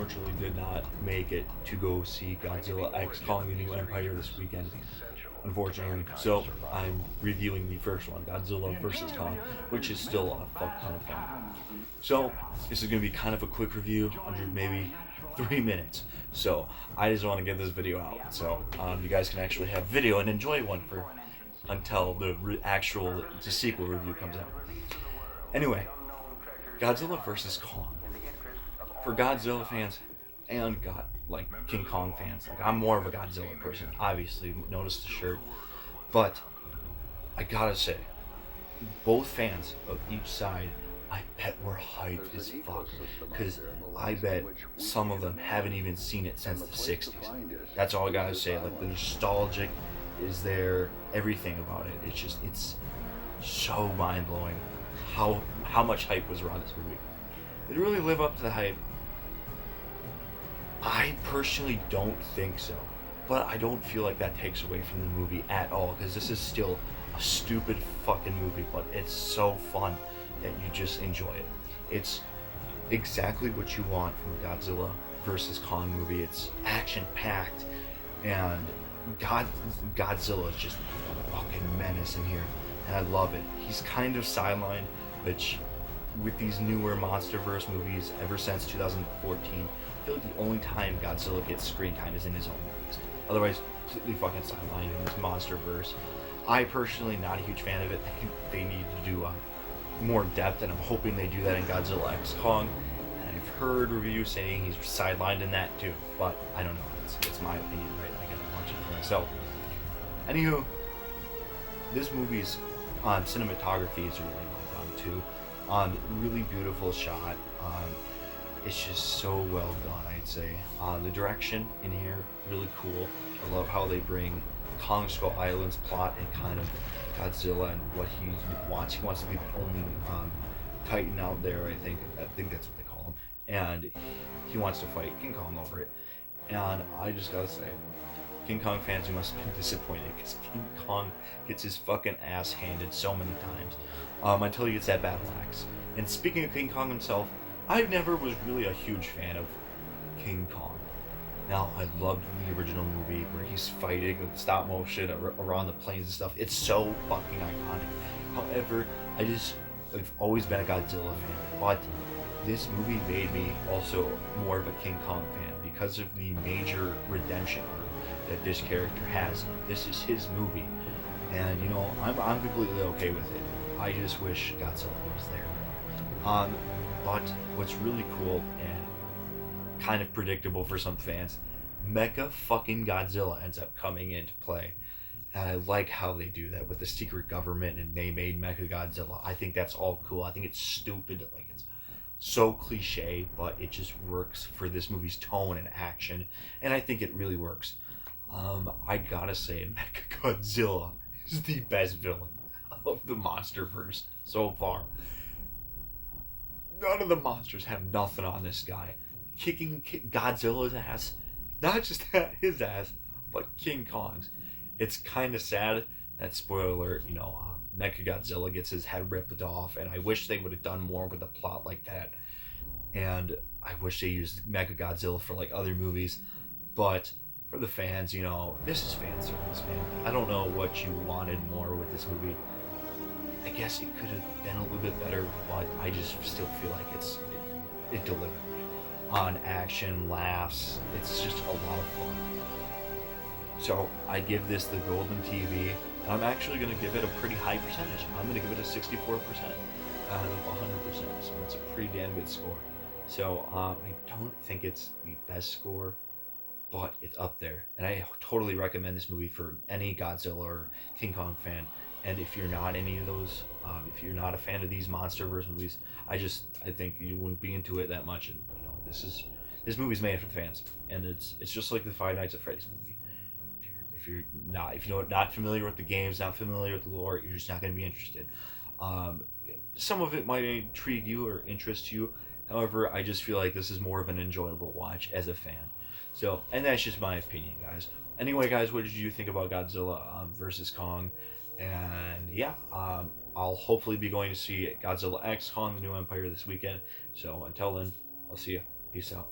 unfortunately did not make it to go see Godzilla X Kong: The New Empire this weekend, unfortunately. So I'm reviewing the first one, Godzilla vs. Kong, which is still a fuck ton of fun. So this is gonna be kind of a quick review, under maybe 3 minutes. So I just want to get this video out, so you guys can actually have video and enjoy one for until the the sequel review comes out. Anyway, Godzilla vs. Kong. For Godzilla fans and King Kong fans, like I'm more of a Godzilla person. Obviously, notice the shirt, but I gotta say, both fans of each side, I bet were hyped as fuck, because I bet some of them haven't even seen it since the 60s. That's all I gotta say. Like, the nostalgic is there, everything about it. It's so mind-blowing how much hype was around this movie. Did it really live up to the hype? I personally don't think so, but I don't feel like that takes away from the movie at all, because this is still a stupid fucking movie, but it's so fun that you just enjoy it. It's exactly what you want from a Godzilla versus Kong movie. It's action-packed, and Godzilla is just a fucking menace in here, and I love it. He's kind of sidelined, which with these newer MonsterVerse movies ever since 2014, I feel like the only time Godzilla gets screen time is in his own movies. Otherwise, completely fucking sidelined in this MonsterVerse. I personally not a huge fan of it. They need to do more depth, and I'm hoping they do that in Godzilla X Kong. And I've heard reviews saying he's sidelined in that too, but I don't know. It's my opinion, right? I gotta watch it for myself. Anywho, this movie's cinematography is really well done too. Really beautiful shot. It's just so well done, I'd say. The direction in here, really cool. I love how they bring Kong Skull Island's plot and kind of Godzilla and what he wants. He wants to be the only Titan out there, I think that's what they call him. And he wants to fight King Kong over it. And I just gotta say, King Kong fans, you must have been disappointed, because King Kong gets his fucking ass handed so many times until he gets that battle axe. And speaking of King Kong himself, I never was really a huge fan of King Kong. Now, I loved the original movie where he's fighting with stop motion around the planes and stuff. It's so fucking iconic. However, I've always been a Godzilla fan, but this movie made me also more of a King Kong fan because of the major redemption arc that this character has. This is his movie, and you know, I'm completely okay with it. I just wish Godzilla was there. But what's really cool and kind of predictable for some fans, Mecha fucking Godzilla ends up coming into play. And I like how they do that with the secret government, and they made Mecha Godzilla. I think that's all cool. I think it's stupid, like it's so cliche, but it just works for this movie's tone and action, and I think it really works. I gotta say, Mecha Godzilla is the best villain of the MonsterVerse so far. None of the monsters have nothing on this guy. Kicking Godzilla's ass, not just his ass, but King Kong's. It's kind of sad that, spoiler alert, Mecha Godzilla gets his head ripped off, and I wish they would have done more with a plot like that. And I wish they used Mecha Godzilla for like other movies, but for the fans, this is fan service, man. I don't know what you wanted more with this movie. I guess it could have been a little bit better, but I just still feel like it delivered on action, laughs. It's just a lot of fun. So I give this the golden TV, and I'm actually going to give it a pretty high percentage. I'm going to give it a 64% out of 100%, so it's a pretty damn good score. So I don't think it's the best score, but it's up there, and I totally recommend this movie for any Godzilla or King Kong fan. And if you're not any of those, if you're not a fan of these MonsterVerse movies, I think you wouldn't be into it that much. And this movie's made for the fans, and it's just like the Five Nights at Freddy's movie. If you're not familiar with the games, not familiar with the lore, you're just not going to be interested. Some of it might intrigue you or interest you. However, I just feel like this is more of an enjoyable watch as a fan. So, and that's just my opinion, guys. Anyway, guys, what did you think about Godzilla versus Kong? And yeah, I'll hopefully be going to see Godzilla X Kong: The New Empire this weekend. So until then, I'll see you. Peace out.